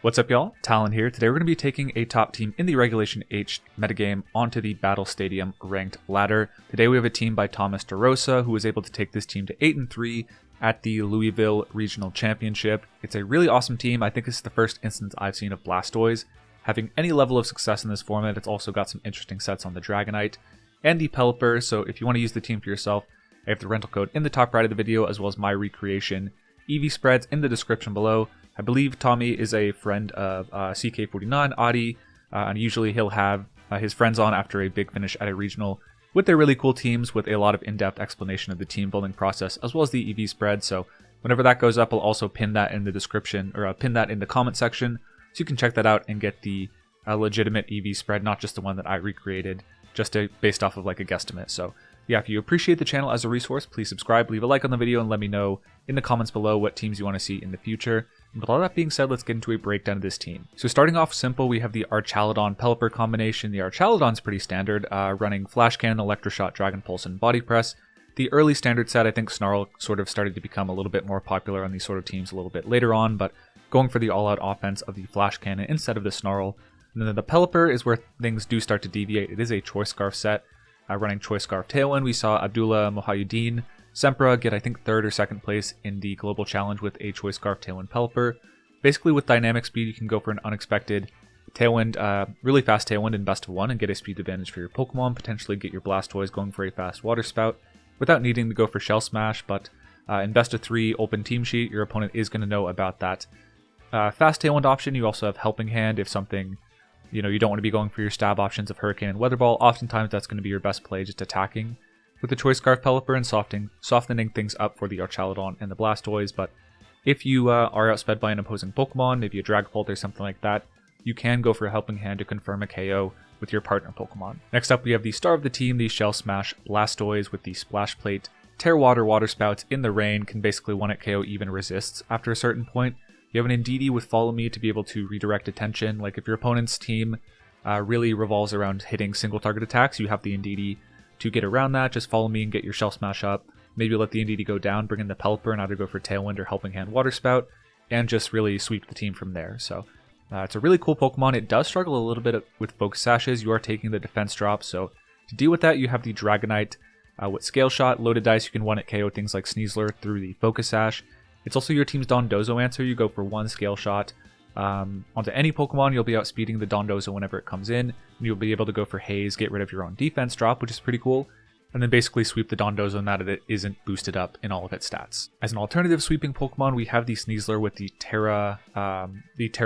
What's up, y'all? Talon here. Today we're going to be taking a top team in the Regulation H metagame onto the Battle Stadium ranked ladder. Today we have a team by Thomas DeRosa, who was able to take this team to 8-3 at the Louisville Regional Championship. It's a really awesome team. I think this is the first instance I've seen of Blastoise having any level of success in this format. It's also got some interesting sets on the Dragonite and the Pelipper, so if you want to use the team for yourself, I have the rental code in the top right of the video, as well as my recreation EV spreads in the description below. I believe Tommy is a friend of CK49, Adi, and usually he'll have his friends on after a big finish at a regional with their really cool teams with a lot of in-depth explanation of the team building process, as well as the EV spread. So whenever that goes up, I'll also pin that in the description, or pin that in the comment section, so you can check that out and get the legitimate EV spread, not just the one that I recreated, just based off of like a guesstimate. So yeah, if you appreciate the channel as a resource, please subscribe, leave a like on the video, and let me know in the comments below what teams you want to see in the future. And with all that being said, let's get into a breakdown of this team. So starting off simple, we have the Archaludon Pelipper combination. The Archaludon's pretty standard, running Flash Cannon, Electroshot, Dragon Pulse, and Body Press. The early standard set, I think Snarl sort of started to become a little bit more popular on these sort of teams a little bit later on, but going for the all-out offense of the Flash Cannon instead of the Snarl. And then the Pelipper is where things do start to deviate. It is a Choice Scarf set. Running Choice Scarf Tailwind, we saw Abdullah Mohayuddin Sempra get, I think, 3rd or 2nd place in the Global Challenge with a Choice Scarf Tailwind Pelipper. Basically, with Dynamic Speed, you can go for an unexpected Tailwind, really fast Tailwind in Best of 1 and get a speed advantage for your Pokemon, potentially get your Blastoise going for a fast Water Spout without needing to go for Shell Smash, but in Best of 3 Open Team Sheet, your opponent is going to know about that fast Tailwind option. You also have Helping Hand if something, you don't want to be going for your stab options of Hurricane and Weather Ball. Oftentimes that's going to be your best play, just attacking with the Choice Scarf Pelipper and softening things up for the Archaludon and the Blastoise. But if you are outsped by an opposing Pokemon, maybe a Dragapult or something like that, you can go for a Helping Hand to confirm a KO with your partner Pokemon. Next up, we have the star of the team, the Shell Smash Blastoise with the Splash Plate. Tera Water Spouts in the rain, can basically one-hit KO even resists after a certain point. You have an Indeedee with Follow Me to be able to redirect attention. Like if your opponent's team really revolves around hitting single target attacks, you have the Indeedee to get around that. Just Follow Me and get your Shell Smash up. Maybe let the Indeedee go down, bring in the Pelipper and either go for Tailwind or Helping Hand Water Spout, and just really sweep the team from there. So it's a really cool Pokemon. It does struggle a little bit with Focus Sashes. You are taking the defense drop, so to deal with that, you have the Dragonite with Scale Shot. Loaded dice, you can one-hit KO things like Sneasler through the Focus Sash. It's also your team's Dondozo answer. You go for 1 Scale Shot onto any Pokemon. You'll be outspeeding the Dondozo whenever it comes in. And you'll be able to go for Haze, get rid of your own defense drop, which is pretty cool. And then basically sweep the Dondozo now that it isn't boosted up in all of its stats. As an alternative sweeping Pokemon, we have the Sneasler with the Tera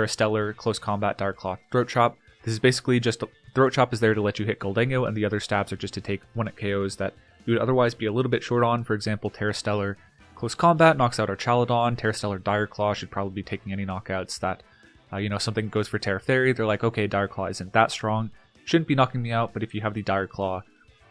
Stellar Close Combat Dire Claw Throat Chop. This is basically just Throat Chop is there to let you hit Gholdengo, and the other stabs are just to take one-hit KOs that you would otherwise be a little bit short on. For example, Tera Stellar Close Combat knocks out Archaludon. Tera Stellar Dire Claw should probably be taking any knockouts that, something goes for Tera Fairy. They're like, okay, Dire Claw isn't that strong. Shouldn't be knocking me out, but if you have the Dire Claw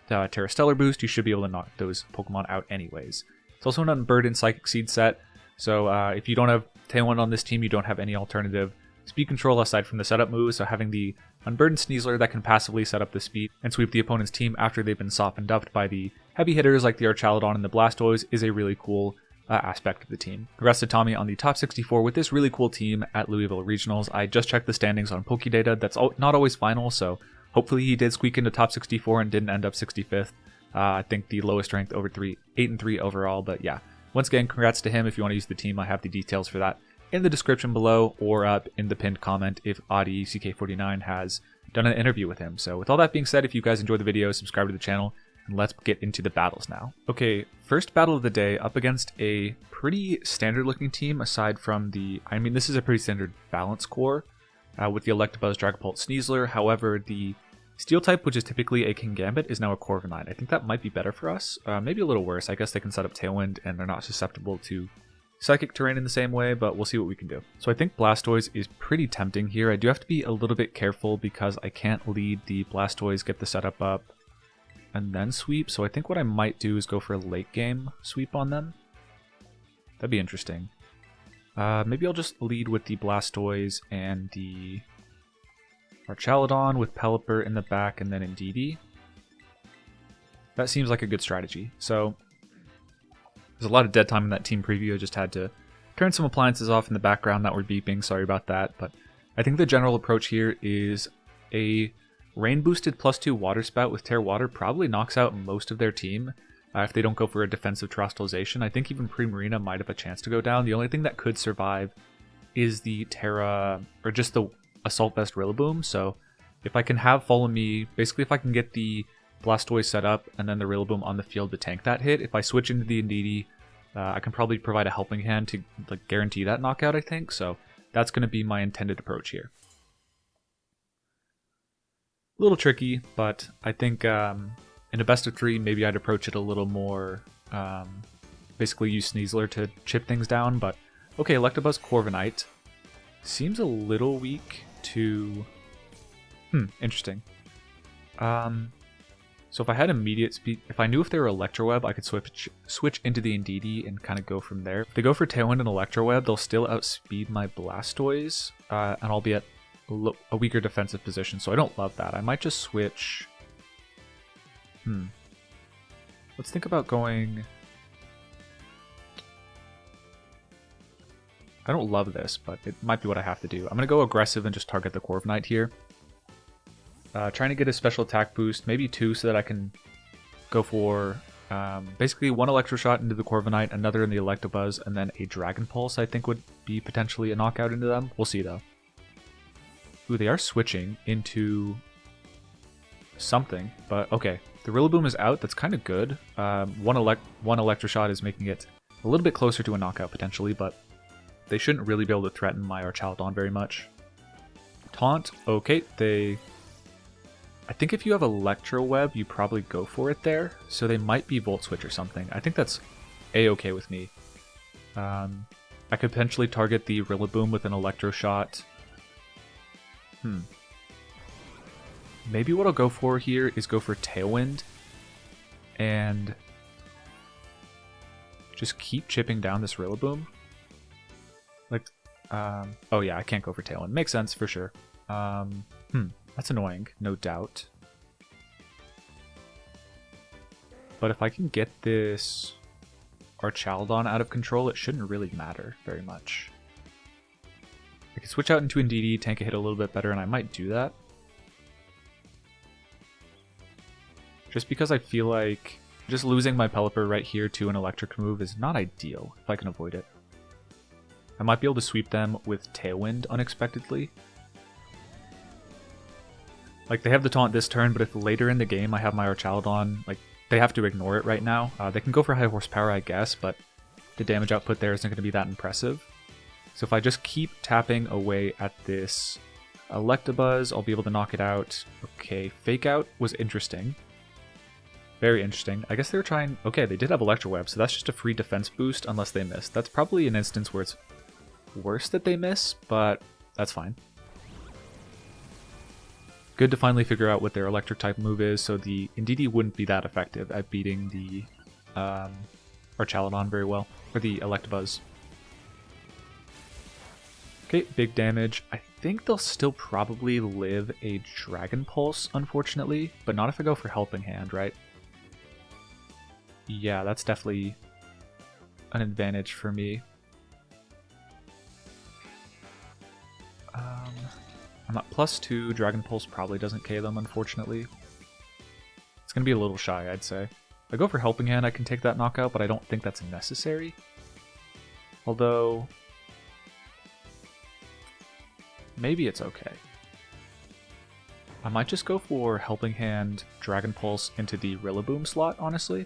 Tera Stellar boost, you should be able to knock those Pokemon out anyways. It's also an Unburdened Psychic Seed set, so if you don't have Tailwind on this team, you don't have any alternative speed control aside from the setup moves, so having the Unburdened Sneasler that can passively set up the speed and sweep the opponent's team after they've been softened up by the heavy hitters like the Archaludon and the Blastoise is a really cool aspect of the team. Congrats to Tommy on the top 64 with this really cool team at Louisville Regionals. I just checked the standings on Pokédata. That's not always final, so hopefully he did squeak into top 64 and didn't end up 65th. I think the lowest ranked over 8-3 overall, but yeah. Once again, congrats to him. If you want to use the team, I have the details for that in the description below or up in the pinned comment if Adi CK49 has done an interview with him. So with all that being said, if you guys enjoyed the video, subscribe to the channel, and let's get into the battles now. Okay, first battle of the day up against a pretty standard looking team aside from this is a pretty standard balance core with the Electabuzz, Dragapult, Sneasler. However, the Steel type, which is typically a Kingambit, is now a Corviknight. I think that might be better for us. Maybe a little worse. I guess they can set up Tailwind and they're not susceptible to Psychic Terrain in the same way, but we'll see what we can do. So I think Blastoise is pretty tempting here. I do have to be a little bit careful because I can't lead the Blastoise, get the setup up, and then sweep. So I think what I might do is go for a late game sweep on them. That'd be interesting. Maybe I'll just lead with the Blastoise and the Archaludon with Pelipper in the back and then Indeedee. That seems like a good strategy. So there's a lot of dead time in that team preview. I just had to turn some appliances off in the background that were beeping. Sorry about that. But I think the general approach here is a rain boosted +2 water spout with Tera Water probably knocks out most of their team if they don't go for a defensive terastallization. I think even Primarina might have a chance to go down. The only thing that could survive is the Tera, or just the Assault Vest Rillaboom. So if I can have Follow Me, basically if I can get the Blastoise set up and then the Rillaboom on the field to tank that hit, if I switch into the Indeedee, I can probably provide a helping hand to like guarantee that knockout, I think. So that's going to be my intended approach here. A little tricky, but I think in a best of 3, maybe I'd approach it a little more, basically use Sneasler to chip things down. But okay, Electabuzz Corviknight seems a little weak to... interesting. So if I had immediate speed, if I knew if they were Electroweb, I could switch into the Indeedee and kind of go from there. If they go for Tailwind and Electroweb, they'll still outspeed my Blastoise, and I'll be at a weaker defensive position, so I don't love that. I might just switch... Let's think about going... I don't love this, but it might be what I have to do. I'm going to go aggressive and just target the Corviknight here. Trying to get a special attack boost, maybe 2, so that I can go for basically 1 Electro Shot into the Corviknight, another in the Electabuzz, and then a Dragon Pulse I think would be potentially a knockout into them. We'll see though. Ooh, they are switching into something, but okay. The Rillaboom is out, that's kind of good. One Electro Shot is making it a little bit closer to a knockout potentially, but they shouldn't really be able to threaten my Archaludon very much. Taunt, okay, I think if you have Electroweb, you probably go for it there, so they might be Volt Switch or something. I think that's A-okay with me. I could potentially target the Rillaboom with an Electro Shot. Maybe what I'll go for here is go for Tailwind and just keep chipping down this Rillaboom. Like, oh yeah, I can't go for Tailwind. Makes sense for sure. That's annoying, no doubt. But if I can get this Archaludon out of control, it shouldn't really matter very much. I can switch out into Indeedee, tank a hit a little bit better, and I might do that. Just because I feel like just losing my Pelipper right here to an electric move is not ideal if I can avoid it. I might be able to sweep them with Tailwind unexpectedly. Like, they have the taunt this turn, but if later in the game I have my Archaludon, like, they have to ignore it right now. They can go for high horsepower, I guess, but the damage output there isn't going to be that impressive. So if I just keep tapping away at this Electabuzz, I'll be able to knock it out. Okay, Fake Out was interesting. Very interesting. I guess they were trying... Okay, they did have Electroweb, so that's just a free defense boost unless they missed. That's probably an instance where it's worse that they miss, but that's fine. Good to finally figure out what their electric type move is, so the Indeedee wouldn't be that effective at beating the Archaludon very well, or the Electabuzz. Okay, big damage. I think they'll still probably live a Dragon Pulse, unfortunately, but not if I go for Helping Hand, right? Yeah, that's definitely an advantage for me. I'm at +2, Dragon Pulse probably doesn't KO them, unfortunately. It's going to be a little shy, I'd say. If I go for Helping Hand, I can take that knockout, but I don't think that's necessary. Although, maybe it's okay. I might just go for Helping Hand, Dragon Pulse into the Rillaboom slot, honestly.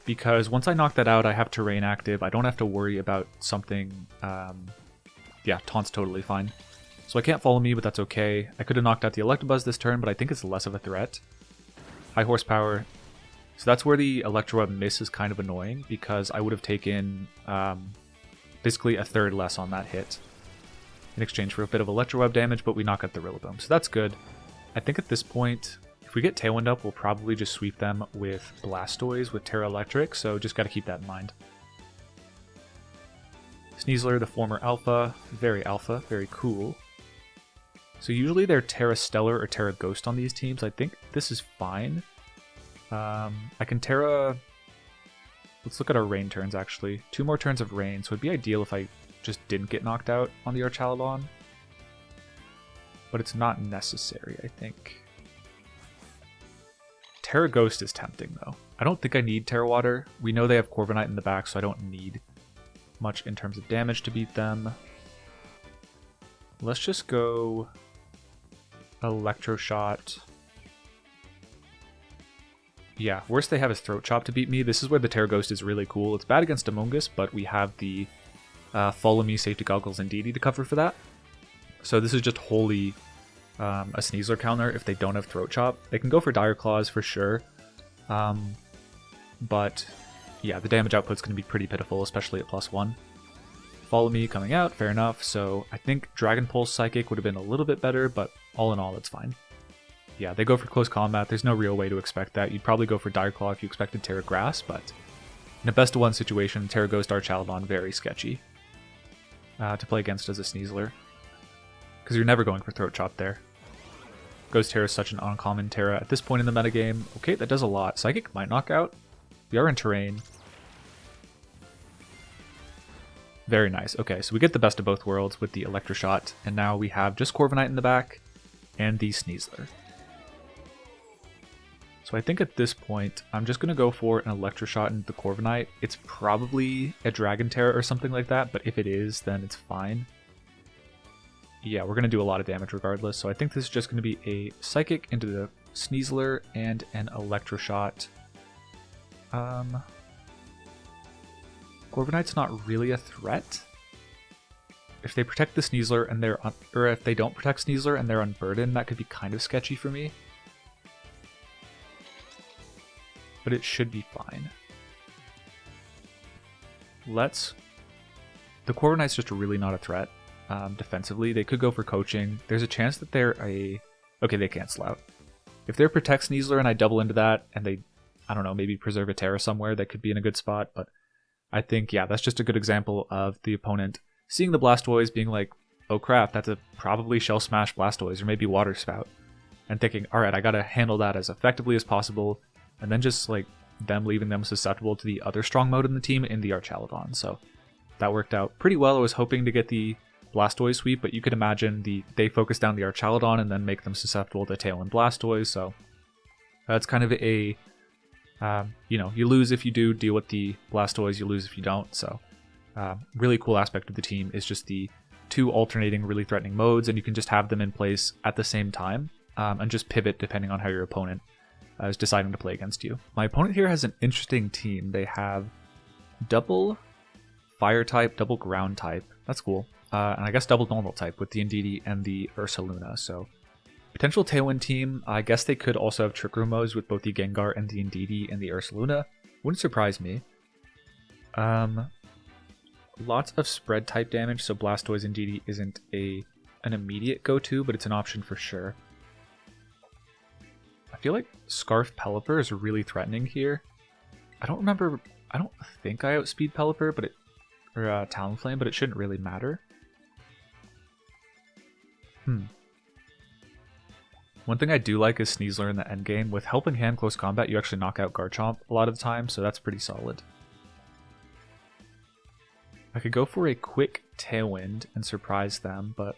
Because once I knock that out, I have Terrain active. I don't have to worry about something... yeah, Taunt's totally fine. So I can't Follow Me, but that's okay. I could have knocked out the Electabuzz this turn, but I think it's less of a threat. High horsepower. So that's where the Electroweb miss is kind of annoying, because I would have taken basically a third less on that hit in exchange for a bit of Electroweb damage, but we knock out the Rillaboom. So that's good. I think at this point... If we get Tailwind up, we'll probably just sweep them with Blastoise with Tera Electric, so just got to keep that in mind. Sneasler, the former Alpha, very cool. So usually they're Tera Stellar or Tera Ghost on these teams. I think this is fine. I can Tera... Let's look at our rain turns, actually. 2 more turns of rain, so it'd be ideal if I just didn't get knocked out on the Archaludon. But it's not necessary, I think. Tera Ghost is tempting, though. I don't think I need Tera Water. We know they have Corviknight in the back, so I don't need much in terms of damage to beat them. Let's just go Electro Shot. Yeah, worst they have is Throat Chop to beat me. This is where the Tera Ghost is really cool. It's bad against Amoonguss, but we have the Follow Me, Safety Goggles, and DD to cover for that. So this is just wholly a Sneasler counter if they don't have Throat Chop. They can go for Dire Claws for sure. But yeah, the damage output's going to be pretty pitiful, especially at +1. Follow Me coming out, fair enough. So I think Dragon Pulse Psychic would have been a little bit better, but all in all, it's fine. Yeah, they go for close combat. There's no real way to expect that. You'd probably go for Dire Claw if you expected Tera Grass, but in a best of one situation, Tera Ghost Archaludon, very sketchy to play against as a Sneasler. Because you're never going for Throat Chop there. Ghost Tera is such an uncommon Tera at this point in the metagame. Okay, that does a lot. Psychic might knock out. We are in terrain. Very nice. Okay, so we get the best of both worlds with the Electroshot, and now we have just Corviknight in the back and the Sneasler. So I think at this point, I'm just going to go for an Electroshot into the Corviknight. It's probably a Dragon Tera or something like that, but if it is, then it's fine. Yeah, we're going to do a lot of damage regardless, so I think this is just going to be a Psychic into the Sneasler and an Electroshot. Corviknight's not really a threat. If they protect the Sneasler and they're or if they don't protect Sneasler and they're unburdened, that could be kind of sketchy for me. But it should be fine. The Corviknight's just really not a threat. Defensively, they could go for coaching. There's a chance that they're okay, they cancel out. If they're protect Sneasler and I double into that and they, I don't know, maybe preserve a Tera somewhere, that could be in a good spot, but I think, yeah, that's just a good example of the opponent seeing the Blastoise being like, oh crap, that's a probably Shell Smash Blastoise or maybe Water Spout, and thinking, alright, I gotta handle that as effectively as possible, and then just like them leaving them susceptible to the other strong mode in the team in the Archaludon. So that worked out pretty well. I was hoping to get the Blastoise sweep, but you could imagine they focus down the Archaludon and then make them susceptible to Tailwind Blastoise, so that's kind of a you lose if you do deal with the Blastoise, you lose if you don't. So really cool aspect of the team is just the two alternating really threatening modes, and you can just have them in place at the same time and just pivot depending on how your opponent is deciding to play against you. My opponent here has an interesting team. They have double fire type, double ground type. That's cool. And I guess double normal type with the Indeedee and the Ursaluna. So potential Tailwind team. I guess they could also have Trick Room modes with both the Gengar and the Indeedee and the Ursaluna. Wouldn't surprise me. Lots of spread type damage, so Blastoise Indeedee isn't an immediate go-to, but it's an option for sure. I feel like Scarf Pelipper is really threatening here. I don't think I outspeed Pelipper, or Talonflame, but it shouldn't really matter. One thing I do like is Sneasler in the endgame. With Helping Hand close combat, you actually knock out Garchomp a lot of the time, so that's pretty solid. I could go for a quick Tailwind and surprise them, but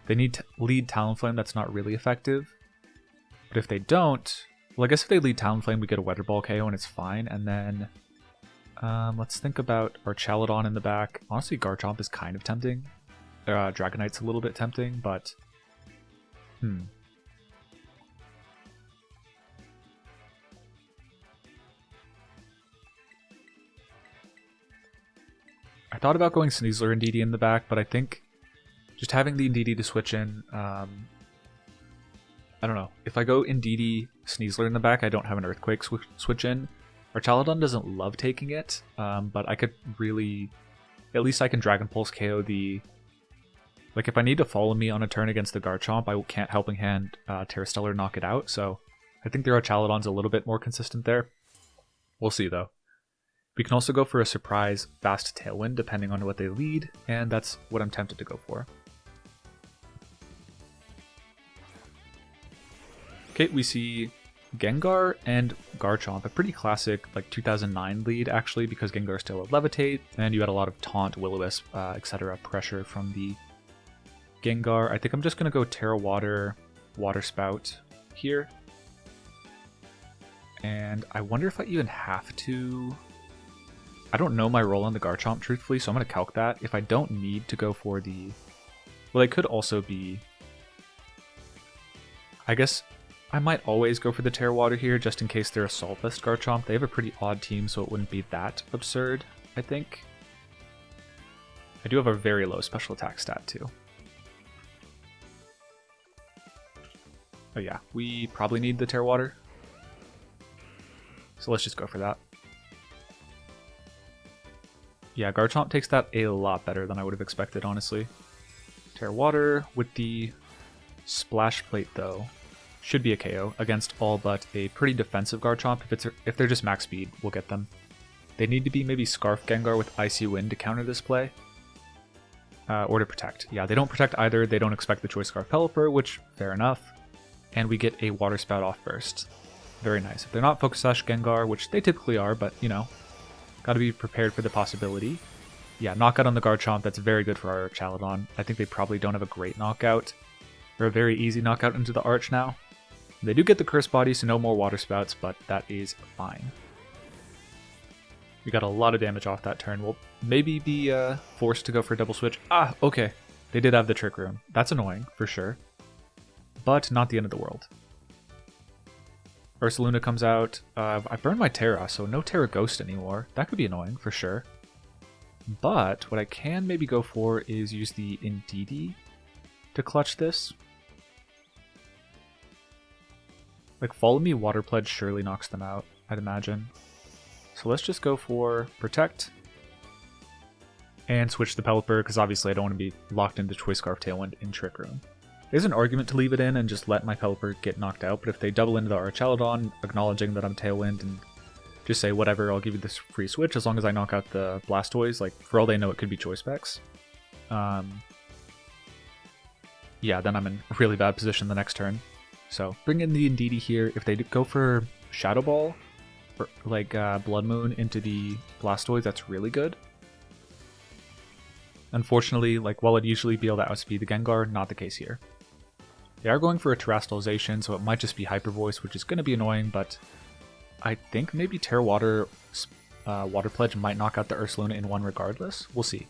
they need to lead Talonflame. That's not really effective. But if they don't, well, I guess if they lead Talonflame, we get a Weather Ball KO and it's fine. And then let's think about Archaludon in the back. Honestly, Garchomp is kind of tempting. Dragonite's a little bit tempting, but I thought about going Sneasler and Indeedee in the back, but I think just having the Indeedee to switch in, I don't know. If I go Indeedee Sneasler in the back, I don't have an Earthquake switch in. Archaludon doesn't love taking it, but I could really, at least I can Dragon Pulse KO the. Like, if I need to follow me on a turn against the Garchomp, I can't Helping Hand Terrastellar knock it out, so I think their Archaludon's a little bit more consistent there. We'll see, though. We can also go for a surprise fast Tailwind, depending on what they lead, and that's what I'm tempted to go for. Okay, we see Gengar and Garchomp, a pretty classic like 2009 lead actually, because Gengar still had Levitate, and you had a lot of Taunt, Will-O-Wisp, etc. pressure from the Gengar. I think I'm just going to go Tera Water, Water Spout here. And I wonder if I even have to... I don't know my role on the Garchomp, truthfully, so I'm going to calc that. If I don't need to go for the... Well, they could also be... I guess I might always go for the Tera Water here, just in case they're a Assault Vest Garchomp. They have a pretty odd team, so it wouldn't be that absurd, I think. I do have a very low special attack stat, too. Oh yeah, we probably need the Tera Water. So let's just go for that. Yeah, Garchomp takes that a lot better than I would have expected, honestly. Tera Water with the Splash Plate, though, should be a KO against all but a pretty defensive Garchomp. If they're just max speed, we'll get them. They need to be maybe Scarf Gengar with Icy Wind to counter this play. Or to protect. Yeah, they don't protect either. They don't expect the Choice Scarf Pelipper, which, fair enough. And we get a Water Spout off first. Very nice. If they're not Focus Sash Gengar, which they typically are, but, you know, gotta be prepared for the possibility. Yeah, knockout on the Garchomp, that's very good for our Chaladon. I think they probably don't have a great knockout, or a very easy knockout into the Arch now. They do get the Curse Body, so no more Water Spouts, but that is fine. We got a lot of damage off that turn. We'll maybe be forced to go for a double switch. Ah, okay. They did have the Trick Room. That's annoying, for sure. But not the end of the world. Ursaluna comes out. I burned my Tera, so no Tera Ghost anymore. That could be annoying, for sure. But what I can maybe go for is use the Indeedee to clutch this. Like, Follow Me Water Pledge surely knocks them out, I'd imagine. So let's just go for Protect. And switch the Pelipper, because obviously I don't want to be locked into Choice Scarf Tailwind in Trick Room. There's an argument to leave it in and just let my Pelipper get knocked out, but if they double into the Archaladon, acknowledging that I'm Tailwind, and just say, whatever, I'll give you this free switch as long as I knock out the Blastoise, like, for all they know, it could be Choice Specs. Yeah, then I'm in a really bad position the next turn. So, bring in the Indeedee here. If they go for Shadow Ball, or like Blood Moon into the Blastoise, that's really good. Unfortunately, like, while I'd usually be able to outspeed the Gengar, not the case here. They are going for a Terastallization, so it might just be Hyper Voice, which is going to be annoying, but I think maybe Tera Water Water Pledge might knock out the Ursaluna in one regardless. We'll see.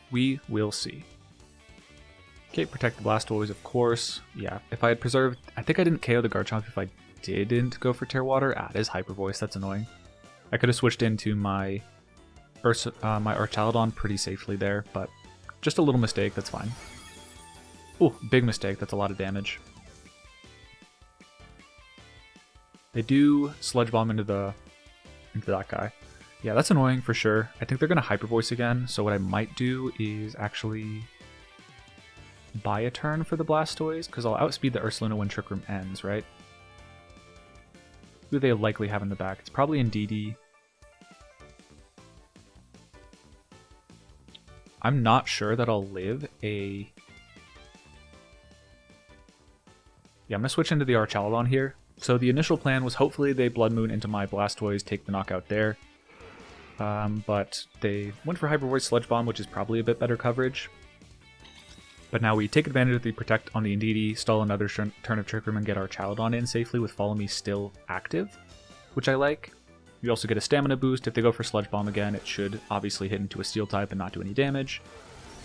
We will see. Okay, protect the Blastoise, of course. Yeah, if I had preserved... I think I didn't KO the Garchomp if I didn't go for Tera Water. Ah, it is Hyper Voice, that's annoying. I could have switched into my my Archaladon pretty safely there, but just a little mistake, that's fine. Ooh, big mistake, that's a lot of damage. They do Sludge Bomb into that guy. Yeah, that's annoying for sure. I think they're going to Hyper Voice again, so what I might do is actually buy a turn for the Blastoise, because I'll outspeed the Ursaluna when Trick Room ends, right? Who do they likely have in the back? It's probably Indeedee. I'm not sure that I'll live a... Yeah, I'm going to switch into the Archaladon here. So the initial plan was hopefully they Blood Moon into my Blastoise, take the knockout there. But they went for Hyper Voice Sludge Bomb, which is probably a bit better coverage. But now we take advantage of the Protect on the Indeedee, stall another turn of Trick Room, and get our Chaladon in safely with Follow Me still active, which I like. You also get a Stamina boost. If they go for Sludge Bomb again, it should obviously hit into a Steel type and not do any damage.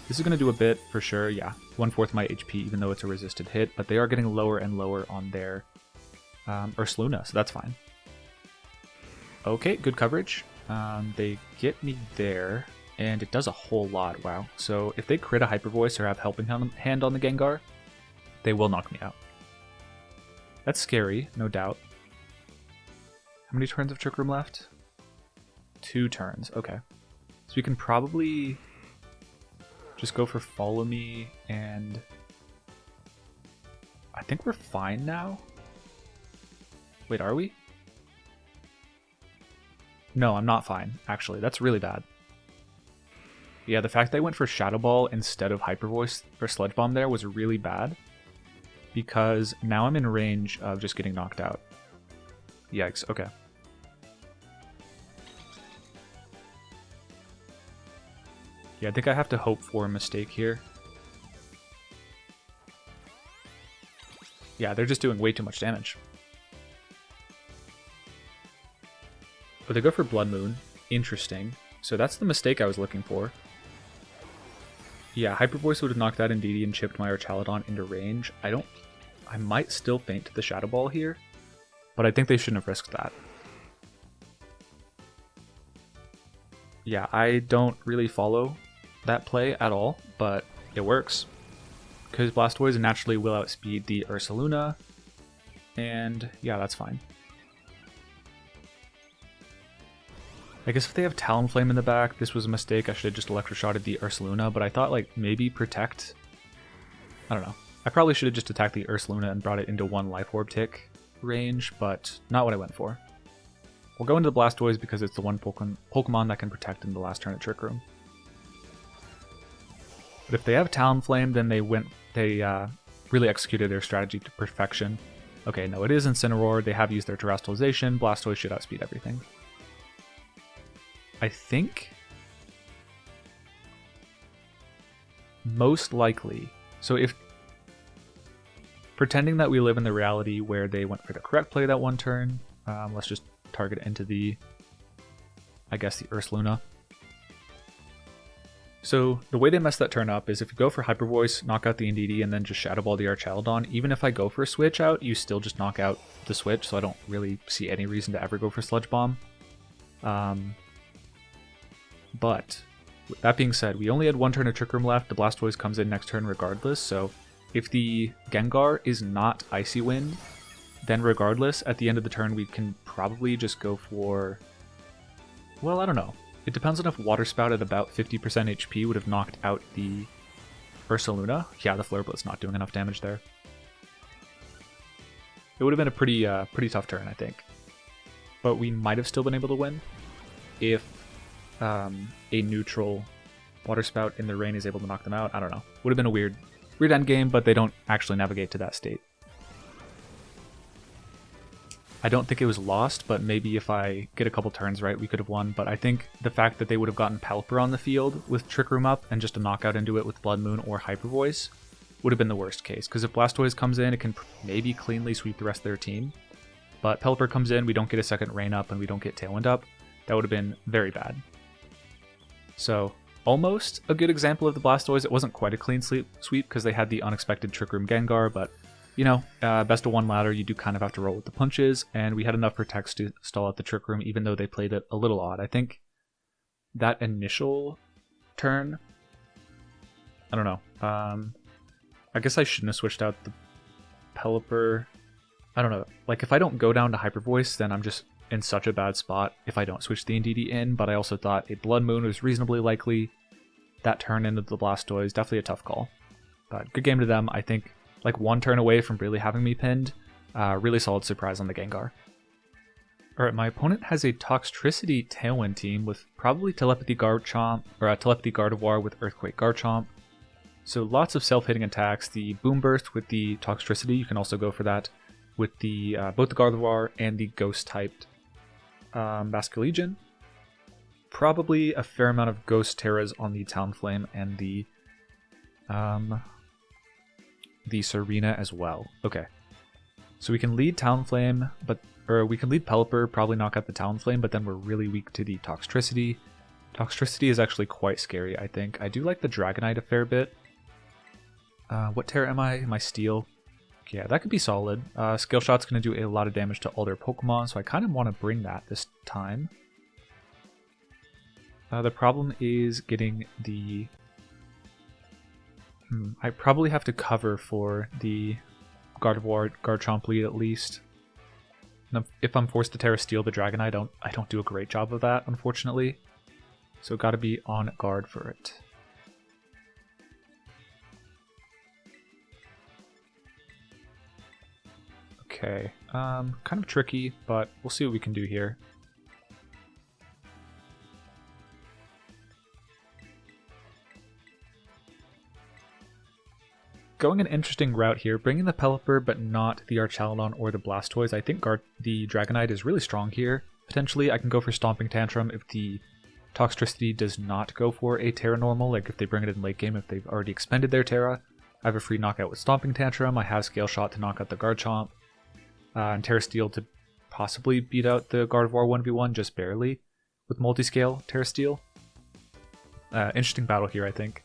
This is going to do a bit, for sure, yeah. 1/4 my HP, even though it's a resisted hit, but they are getting lower and lower on their Ursaluna, so that's fine. Okay, good coverage. They get me there, and it does a whole lot, wow. So if they crit a Hyper Voice or have Helping Hand on the Gengar, they will knock me out. That's scary, no doubt. How many turns of Trick Room left? 2 turns, okay. So we can probably just go for Follow Me, and I think we're fine now. Wait, are we? No, I'm not fine, actually. That's really bad. Yeah, the fact that I went for Shadow Ball instead of Hyper Voice or Sludge Bomb there was really bad. because now I'm in range of just getting knocked out. Yikes, okay. Yeah, I think I have to hope for a mistake here. Yeah, they're just doing way too much damage. But they go for Blood Moon. Interesting. So that's the mistake I was looking for. Yeah, Hyper Voice would have knocked that Indeedee and chipped my Archaludon into range. I might still feint to the Shadow Ball here, but I think they shouldn't have risked that. Yeah, I don't really follow that play at all, but it works. Because Blastoise naturally will outspeed the Ursaluna, and yeah, that's fine. I guess if they have Talonflame in the back, this was a mistake. I should have just Electroshotted the Ursaluna, but I thought like maybe Protect. I don't know. I probably should have just attacked the Ursaluna and brought it into one Life Orb tick range, but not what I went for. We'll go into the Blastoise because it's the one Pokemon that can protect in the last turn at Trick Room. But if they have Talonflame, then they really executed their strategy to perfection. Okay, no, it is Incineroar. They have used their Terastallization. Blastoise should outspeed everything. I think most likely, so if pretending that we live in the reality where they went for the correct play that one turn, let's just target into the, I guess, the Ursaluna. So the way they mess that turn up is if you go for Hyper Voice, knock out the Indeedee, and then just Shadow Ball the Archaludon, even if I go for a switch out, you still just knock out the switch, so I don't really see any reason to ever go for Sludge Bomb. But with that being said, we only had one turn of Trick Room left. The Blastoise comes in next turn regardless, so if the Gengar is not Icy Wind, then regardless, at the end of the turn we can probably just go for, well, I don't know. It depends on if Water Spout at about 50% HP would have knocked out the Ursaluna. Yeah, the Flare Blitz not doing enough damage there. It would have been a pretty tough turn, I think. But we might have still been able to win if a neutral Water Spout in the rain is able to knock them out. I don't know. Would have been a weird end game, but they don't actually navigate to that state. I don't think it was lost, but maybe if I get a couple turns right, we could have won. But I think the fact that they would have gotten Pelipper on the field with Trick Room up and just a knockout into it with Blood Moon or Hyper Voice would have been the worst case. Because if Blastoise comes in, it can maybe cleanly sweep the rest of their team. But Pelipper comes in, we don't get a second Rain up, and we don't get Tailwind up. That would have been very bad. So, almost a good example of the Blastoise. It wasn't quite a clean sweep because they had the unexpected Trick Room Gengar, but you know, best of one ladder, you do kind of have to roll with the punches, and we had enough protects to stall out the Trick Room, even though they played it a little odd. I think that initial turn, I don't know. I guess I shouldn't have switched out the Pelipper. I don't know. Like, if I don't go down to Hyper Voice, then I'm just in such a bad spot if I don't switch the Indeedee in, but I also thought a Blood Moon was reasonably likely. That turn into the Blastoise, definitely a tough call. But good game to them. I think like one turn away from really having me pinned. Really solid surprise on the Gengar. Alright, my opponent has a Toxtricity Tailwind team with probably Telepathy Garchomp, or Telepathy Gardevoir with Earthquake Garchomp. So lots of self-hitting attacks. The Boom Burst with the Toxtricity, you can also go for that with the both the Gardevoir and the Ghost-typed Basculegion. Probably a fair amount of Ghost Teras on the Talonflame and the Serena as well. Okay. So we can lead Talonflame, or we can lead Pelipper, probably knock out the Talonflame, but then we're really weak to the Toxtricity. Toxtricity is actually quite scary, I think. I do like the Dragonite a fair bit. What Tera am I? Am I Steel? Yeah, that could be solid. Skill Shot's going to do a lot of damage to all their Pokemon, so I kind of want to bring that this time. The problem is getting the... I probably have to cover for the Gardevoir Garchomp lead at least. And if I'm forced to Tera Steel the Dragonite, I don't do a great job of that, unfortunately. So gotta be on guard for it. Okay, kind of tricky, but we'll see what we can do here. going an interesting route here, bringing the Pelipper but not the Archaludon or the Blastoise. I think the Dragonite is really strong here. Potentially I can go for Stomping Tantrum if the Toxtricity does not go for a Tera normal, like if they bring it in late game, if they've already expended their Tera. I have a free knockout with Stomping Tantrum, I have Scale Shot to knock out the Garchomp, and Tera Steel to possibly beat out the Gardevoir 1v1 just barely with Multiscale Tera Steel. Interesting battle here, I think.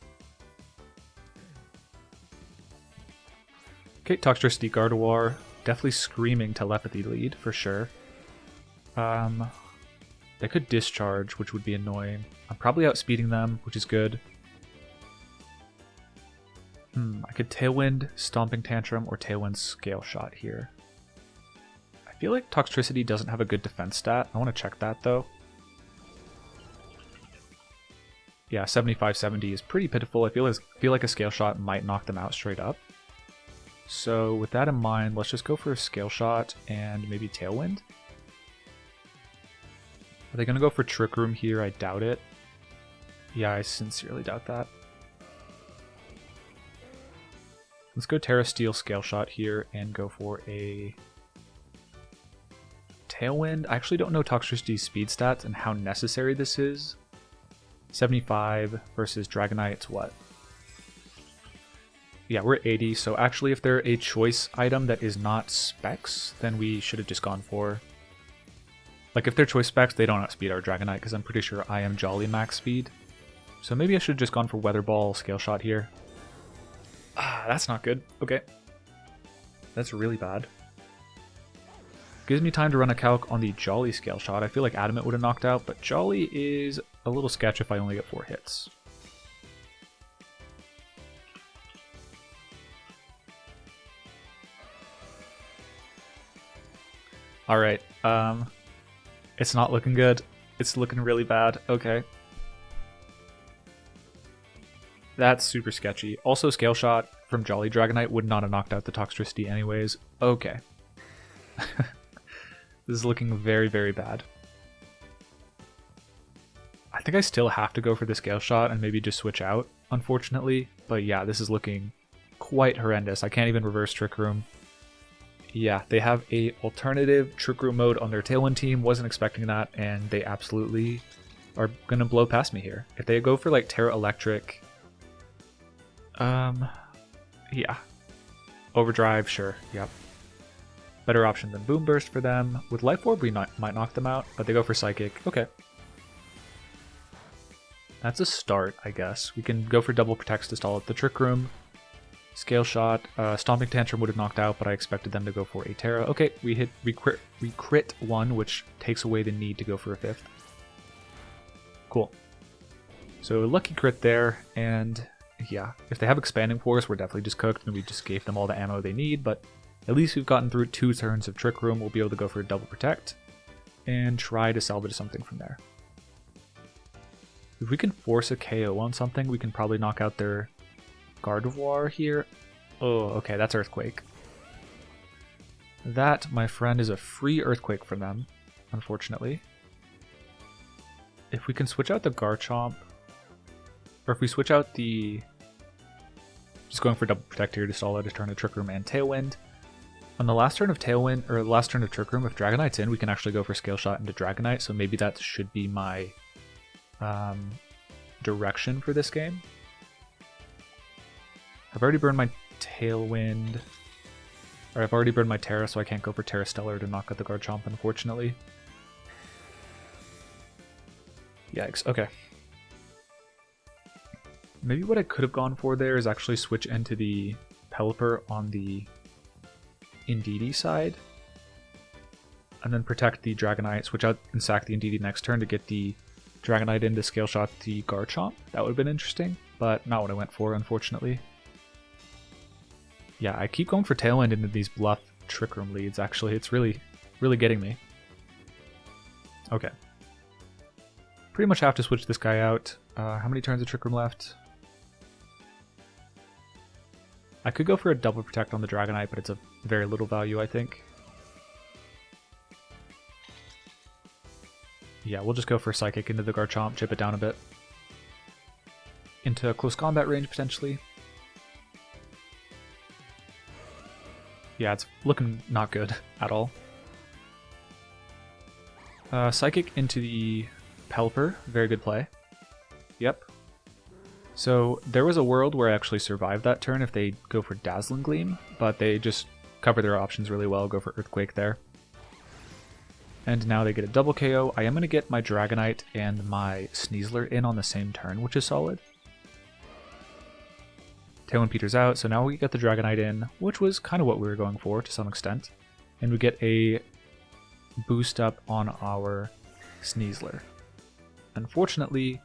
Okay, Toxtricity Gardevoir, definitely screaming Telepathy lead for sure. They could Discharge, which would be annoying. I'm probably outspeeding them, which is good. I could Tailwind, Stomping Tantrum, or Tailwind Scale Shot here. I feel like Toxtricity doesn't have a good defense stat. I want to check that though. Yeah, 75-70 is pretty pitiful. I feel like a Scale Shot might knock them out straight up. So with that in mind, let's just go for a Scale Shot and maybe Tailwind. Are they going to go for Trick Room here? I doubt it. Yeah, I sincerely doubt that. Let's go Tera Steel Scale Shot here and go for a Tailwind. I actually don't know Toxtricity's speed stats and how necessary this is. 75 versus Dragonite's what? Yeah, we're at 80, so actually if they're a choice item that is not specs, then we should have just gone for... Like if they're choice specs, they don't outspeed our Dragonite, because I'm pretty sure I am Jolly max speed. So maybe I should have just gone for Weather Ball Scale Shot here. Ah, that's not good. Okay. That's really bad. Gives me time to run a calc on the Jolly Scale Shot. I feel like Adamant would have knocked out, but Jolly is a little sketch if I only get 4 hits. Alright, it's not looking good. It's looking really bad. Okay. That's super sketchy. Also, Scale Shot from Jolly Dragonite would not have knocked out the Toxtricity anyways. Okay. This is looking very, very bad. I think I still have to go for the Scale Shot and maybe just switch out, unfortunately. But yeah, this is looking quite horrendous. I can't even reverse Trick Room. Yeah, they have a alternative Trick Room mode on their Tailwind team. Wasn't expecting that, and they absolutely are going to blow past me here. If they go for like Tera Electric... yeah. Overdrive, sure, yep. Better option than Boom Burst for them. With Life Orb, we might knock them out, but they go for Psychic. Okay. That's a start, I guess. We can go for Double Protects to stall up the Trick Room. Scale Shot. Stomping Tantrum would have knocked out, but I expected them to go for a Tera. Okay, we crit 1, which takes away the need to go for a 5th. Cool. So lucky crit there, and yeah, if they have Expanding Force, we're definitely just cooked, and we just gave them all the ammo they need, but at least we've gotten through 2 turns of Trick Room. We'll be able to go for a Double Protect and try to salvage something from there. If we can force a KO on something, we can probably knock out their Gardevoir here. Oh, okay, that's Earthquake. That, my friend, is a free Earthquake from them, unfortunately. If we can switch out the Garchomp, or if we switch out the... Just going for Double Protect here to stall out a turn of Trick Room and Tailwind. On the last turn of Tailwind, or last turn of Trick Room, if Dragonite's in, we can actually go for Scale Shot into Dragonite, so maybe that should be my direction for this game. I've already burned my Tailwind, or I've already burned my Tera, so I can't go for Tera Stellar to knock out the Garchomp, unfortunately. Yikes, okay. Maybe what I could have gone for there is actually switch into the Pelipper on the Indeedee side, and then protect the Dragonite, switch out and sack the Indeedee next turn to get the Dragonite in to Scale Shot the Garchomp. That would have been interesting, but not what I went for, unfortunately. Yeah, I keep going for Tailwind into these bluff Trick Room leads, actually. It's really, really getting me. Okay. Pretty much have to switch this guy out. How many turns of Trick Room left? I could go for a Double Protect on the Dragonite, but it's a very little value, I think. Yeah, we'll just go for Psychic into the Garchomp, chip it down a bit. Into close combat range, potentially. Yeah, it's looking not good at all. Psychic into the Pelipper, very good play. Yep. So there was a world where I actually survived that turn if they go for Dazzling Gleam, but they just cover their options really well, go for Earthquake there. And now they get a double KO. I am going to get my Dragonite and my Sneasler in on the same turn, which is solid. Tailwind peters out, so now we get the Dragonite in, which was kind of what we were going for to some extent. And we get a boost up on our Sneasler. Unfortunately,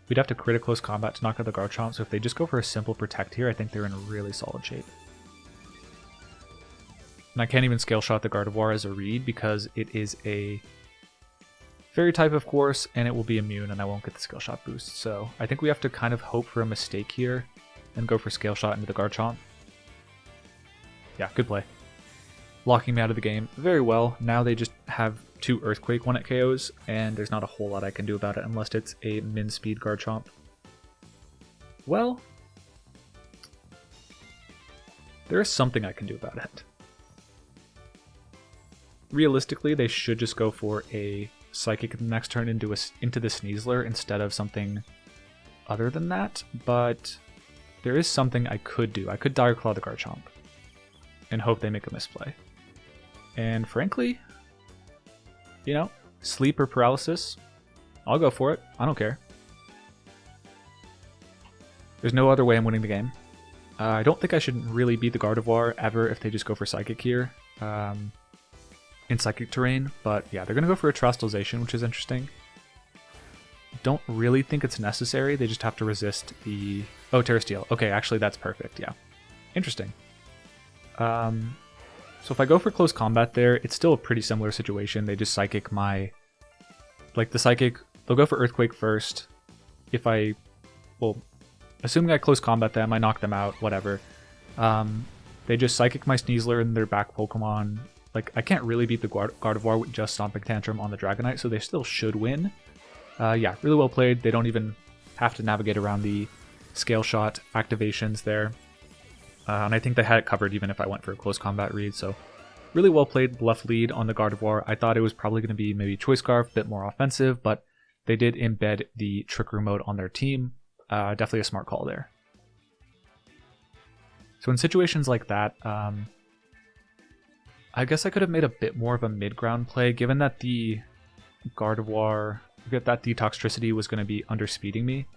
we'd have to crit a close combat to knock out the Garchomp, so if they just go for a simple protect here, I think they're in a really solid shape. And I can't even scale shot the Gardevoir as a read because it is a fairy type, of course, and it will be immune and I won't get the scale shot boost. So I think we have to kind of hope for a mistake here and go for scale shot into the Garchomp. Yeah, good play. Locking me out of the game very well. Now they just have 2 Earthquake 1-hit KOs, and there's not a whole lot I can do about it unless it's a min-speed Garchomp. Well, there is something I can do about it. Realistically, they should just go for a Psychic the next turn into the Sneasler instead of something other than that, but there is something I could do. I could Dire Claw the Garchomp and hope they make a misplay. And frankly, you know, sleep or paralysis, I'll go for it. I don't care. There's no other way I'm winning the game. I don't think I should really beat the Gardevoir ever if they just go for Psychic here. In Psychic terrain, but yeah, they're going to go for a Terastallization, which is interesting. Don't really think it's necessary, they just have to resist the... Oh, Tera Steel. Okay, actually that's perfect, yeah. Interesting. So if I go for close combat there, it's still a pretty similar situation. They just Psychic my... Like the Psychic, they'll go for Earthquake first. If I... Well, assuming I close combat them, I knock them out, whatever. They just Psychic my Sneasler and their back Pokemon. Like, I can't really beat the Gardevoir with just Stomping Tantrum on the Dragonite, so they still should win. Yeah, really well played. They don't even have to navigate around the Scale Shot activations there. And I think they had it covered even if I went for a close combat read, so really well played left lead on the Gardevoir. I thought it was probably going to be maybe Choice Scarf, a bit more offensive, but they did embed the Trick Room mode on their team. Definitely a smart call there. So in situations like that, I guess I could have made a bit more of a mid-ground play, given that the Gardevoir, that the Toxtricity was going to be underspeeding me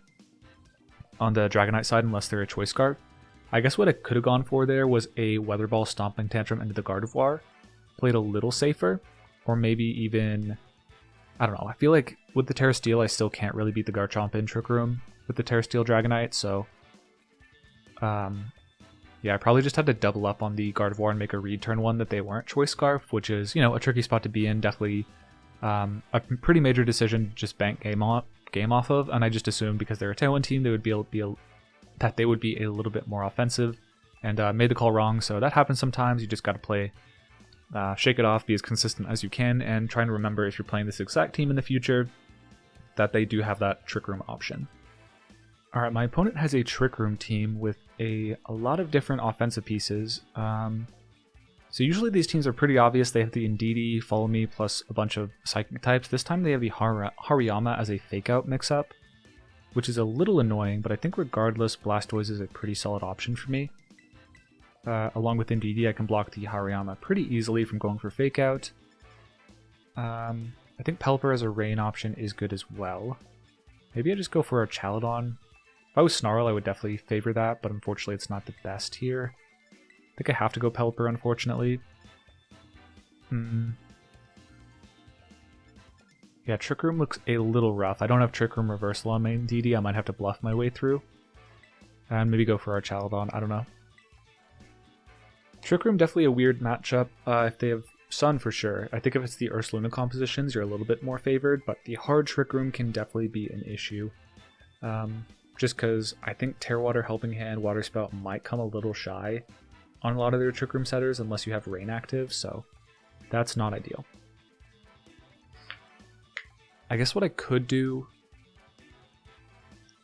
on the Dragonite side unless they're a Choice Scarf. I guess what I could have gone for there was a Weather Ball Stomping Tantrum into the Gardevoir, played a little safer, or maybe even, I don't know, I feel like with the Tera Steel I still can't really beat the Garchomp in Trick Room with the Tera Steel Dragonite, so yeah, I probably just had to double up on the Gardevoir and make a read turn 1 that they weren't Choice Scarf, which is, you know, a tricky spot to be in, definitely a pretty major decision to just bank game off of, and I just assumed because they're a Tailwind team they would be that they would be a little bit more offensive, and made the call wrong, so that happens sometimes. You just got to play, shake it off, be as consistent as you can, and try and remember if you're playing this exact team in the future that they do have that Trick Room option. Alright, my opponent has a Trick Room team with a lot of different offensive pieces. So usually these teams are pretty obvious. They have the Indeedee, Follow Me, plus a bunch of Psychic types. This time they have the Hariyama as a Fake-Out mix-up, which is a little annoying, but I think regardless, Blastoise is a pretty solid option for me. Along with Indeedee, I can block the Hariyama pretty easily from going for Fake-Out. I think Pelipper as a Rain option is good as well. Maybe I just go for a Chaladon. If I was Snarl, I would definitely favor that, but unfortunately it's not the best here. I think I have to go Pelipper, unfortunately. Yeah, Trick Room looks a little rough. I don't have Trick Room Reversal on my Indeedee. I might have to bluff my way through. And maybe go for our Chaladon, I don't know. Trick Room, definitely a weird matchup. If they have Sun, for sure. I think if it's the Ursaluna compositions, you're a little bit more favored, but the hard Trick Room can definitely be an issue. Just because I think Tear Water, Helping Hand, Water Spout might come a little shy on a lot of their Trick Room setters unless you have Rain active, so that's not ideal. I guess what I could do...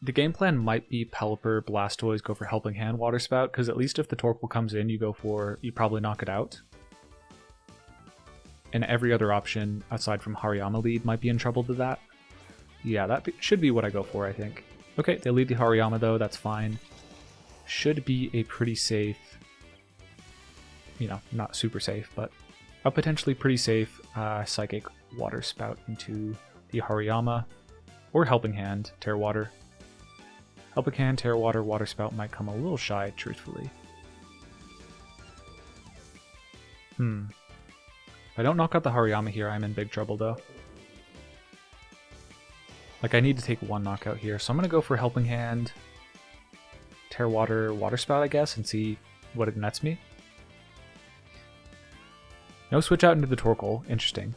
The game plan might be Pelipper, Blastoise, go for Helping Hand, Water Spout, because at least if the Torkoal comes in, you probably knock it out. and every other option aside from Hariyama lead might be in trouble to that. Yeah, that should be what I go for, I think. Okay, they lead the Hariyama though, that's fine. Should be a pretty safe, you know, not super safe, but a potentially pretty safe Psychic Water Spout into the Hariyama, or Helping Hand, Tera Water. Helping Hand, Tera Water, Water Spout might come a little shy, truthfully. If I don't knock out the Hariyama here, I'm in big trouble though. Like, I need to take one knockout here, so I'm going to go for Helping Hand, Tera Water, Water Spout, I guess, and see what it nets me. No switch out into the Torkoal. Interesting.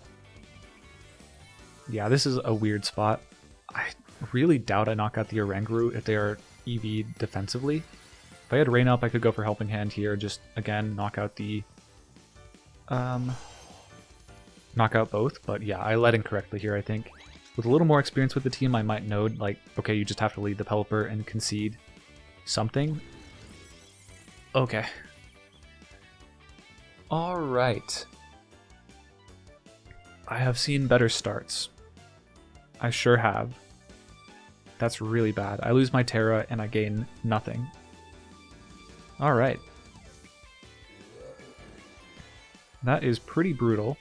Yeah, this is a weird spot. I really doubt I knock out the Oranguru if they are EV defensively. If I had Rain Up, I could go for Helping Hand here, just, again, knock out the... knock out both, but yeah, I led incorrectly here, I think. With a little more experience with the team, I might know, like, okay, you just have to lead the Pelipper and concede something. Okay. Alright. I have seen better starts. I sure have. That's really bad. I lose my Tera and I gain nothing. Alright. That is pretty brutal.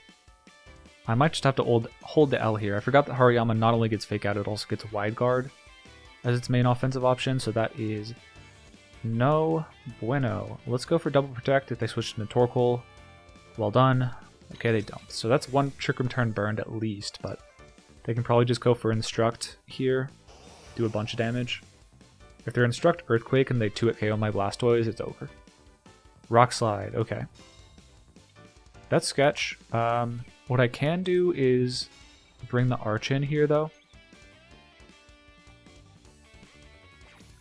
I might just have to hold the L here. I forgot that Hariyama not only gets Fake Out, it also gets Wide Guard as its main offensive option, so that is no bueno. Let's go for Double Protect if they switch into Torkoal. Well done. Okay, they don't. So that's one Trick Room turn burned at least, but they can probably just go for Instruct here, do a bunch of damage. If they're Instruct Earthquake and they 2-hit KO my Blastoise, it's over. Rock Slide, okay. That's sketch. What I can do is bring the Arch in here, though.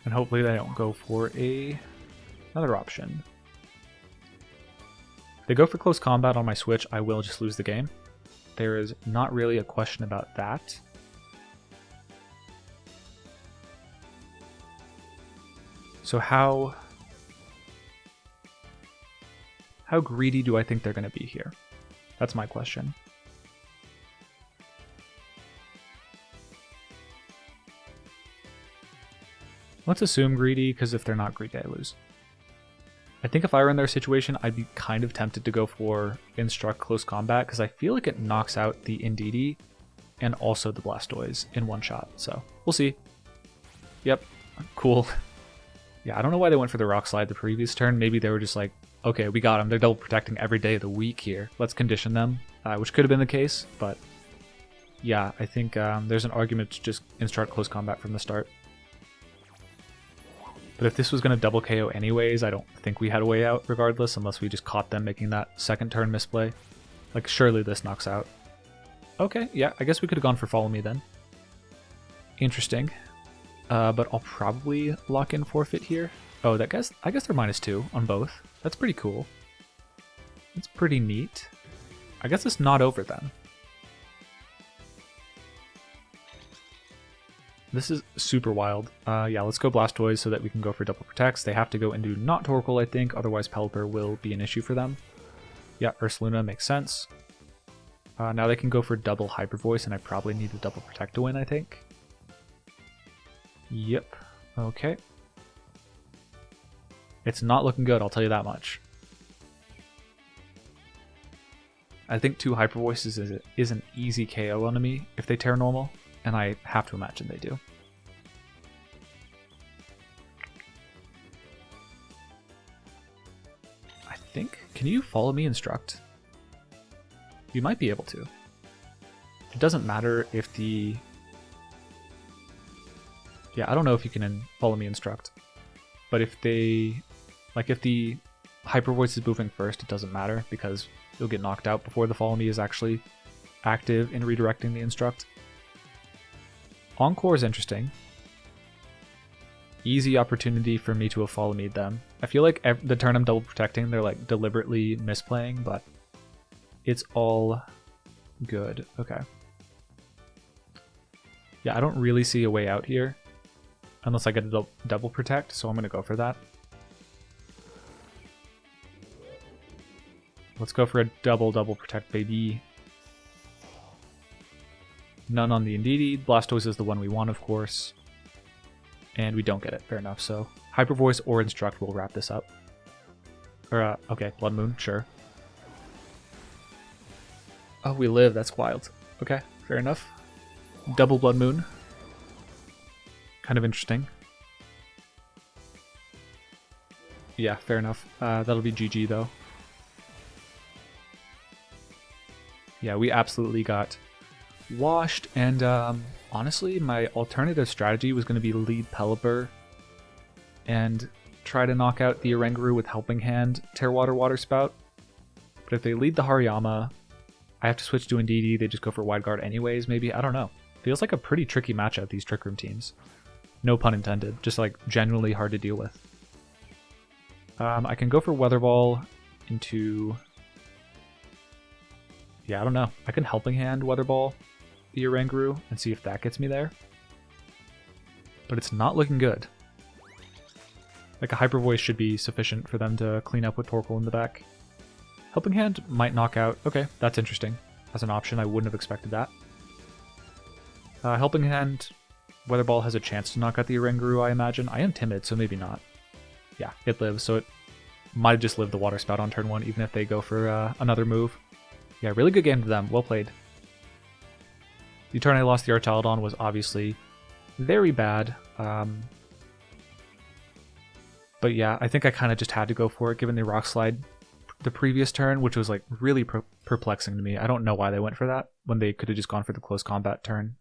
And hopefully they don't go for another option. If they go for Close Combat on my Switch, I will just lose the game. There is not really a question about that. So how greedy do I think they're going to be here? That's my question. Let's assume greedy, because if they're not greedy, I lose. I think if I were in their situation, I'd be kind of tempted to go for Instruct Close Combat, because I feel like it knocks out the Indeedee and also the Blastoise in one shot. So we'll see. Yep, cool. Yeah, I don't know why they went for the Rock Slide the previous turn. Maybe they were just like, okay, we got them. They're double protecting every day of the week here. Let's condition them, which could have been the case. But yeah, I think there's an argument to just Instruct Close Combat from the start. But if this was going to double KO anyways, I don't think we had a way out regardless, unless we just caught them making that second turn misplay. Like, surely this knocks out. Okay, yeah, I guess we could have gone for Follow Me then. Interesting. But I'll probably lock in Forfeit here. Oh, I guess they're -2 on both. That's pretty cool. That's pretty neat. I guess it's not over then. This is super wild. Yeah, let's go Blastoise so that we can go for double protects. They have to go into not Torkoal, I think, otherwise Pelipper will be an issue for them. Yeah, Ursaluna makes sense. Now they can go for double Hyper Voice, and I probably need a double protect to win, I think. Yep. Okay. It's not looking good, I'll tell you that much. I think 2 Hyper Voices is an easy KO on me if they Tera normal, and I have to imagine they do. I think... Can you Follow Me Instruct? You might be able to. It doesn't matter if the... Yeah, I don't know if you can Follow Me Instruct. But if they... Like, if the Hyper Voice is moving first, it doesn't matter, because you'll get knocked out before the Follow Me is actually active in redirecting the Instruct. Encore is interesting. Easy opportunity for me to have Follow Me'd them. I feel like the turn I'm double protecting, they're like deliberately misplaying, but it's all good. Okay. Yeah, I don't really see a way out here unless I get a double protect, so I'm going to go for that. Let's go for a double protect, baby. None on the Indeedee. Blastoise is the one we want, of course. And we don't get it. Fair enough. So Hyper Voice or Instruct will wrap this up. Or, okay, Blood Moon, sure. Oh, we live. That's wild. Okay, fair enough. Double Blood Moon. Kind of interesting. Yeah, fair enough. That'll be GG, though. Yeah, we absolutely got washed, and honestly, my alternative strategy was going to be lead Pelipper and try to knock out the Oranguru with Helping Hand, Tera Water Spout. But if they lead the Hariyama, I have to switch to Indeedee. They just go for Wide Guard anyways, maybe? I don't know. Feels like a pretty tricky matchup, these Trick Room teams. No pun intended. Just like genuinely hard to deal with. I can go for Weather Ball into... Yeah, I don't know. I can Helping Hand Weather Ball the Oranguru and see if that gets me there. But it's not looking good. Like a Hyper Voice should be sufficient for them to clean up with Torkoal in the back. Helping Hand might knock out. Okay, that's interesting. As an option, I wouldn't have expected that. Helping Hand, Weather Ball has a chance to knock out the Oranguru, I imagine. I am timid, so maybe not. Yeah, it lives, so it might have just lived the Water Spout on turn 1, even if they go for another move. Yeah, really good game to them. Well played. The turn I lost the Archaladon was obviously very bad. But yeah, I think I kind of just had to go for it, given the Rock Slide the previous turn, which was like really perplexing to me. I don't know why they went for that, when they could have just gone for the close combat turn.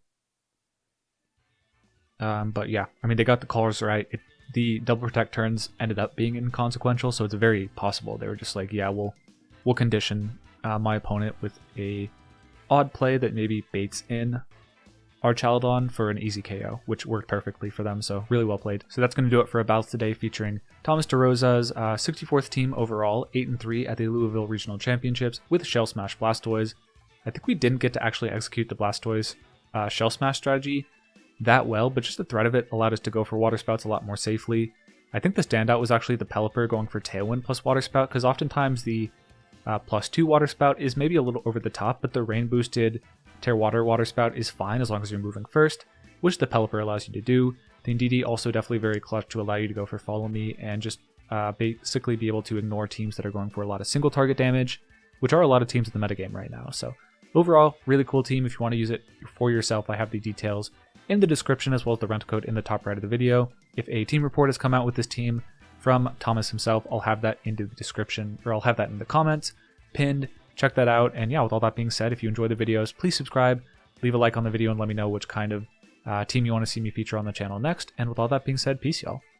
But yeah, I mean, they got the colors right. The double protect turns ended up being inconsequential, so it's very possible they were just like, yeah, we'll condition my opponent with a odd play that maybe baits in Archaladon for an easy KO, which worked perfectly for them, so really well played. So that's going to do it for a battle today, featuring Thomas DeRosa's 64th team overall, 8-3 at the Louisville Regional Championships with Shell Smash Blastoise. I think we didn't get to actually execute the Blastoise Shell Smash strategy that well, but just the threat of it allowed us to go for Water Spouts a lot more safely. I think the standout was actually the Pelipper going for Tailwind plus Water Spout, because oftentimes the +2 Water Spout is maybe a little over the top, but the rain boosted Tera Water Spout is fine as long as you're moving first, which the Pelipper allows you to do. The Indeedee also definitely very clutch to allow you to go for Follow Me and just basically be able to ignore teams that are going for a lot of single target damage, which are a lot of teams in the metagame right now. So overall, really cool team. If you want to use it for yourself, I have the details in the description as well as the rental code in the top right of the video. If a team report has come out with this team from Thomas himself, I'll have that in the description, or I'll have that in the comments pinned. Check that out. And yeah, with all that being said, if you enjoy the videos, please subscribe, leave a like on the video, and let me know which kind of team you want to see me feature on the channel next. And with all that being said, peace, y'all.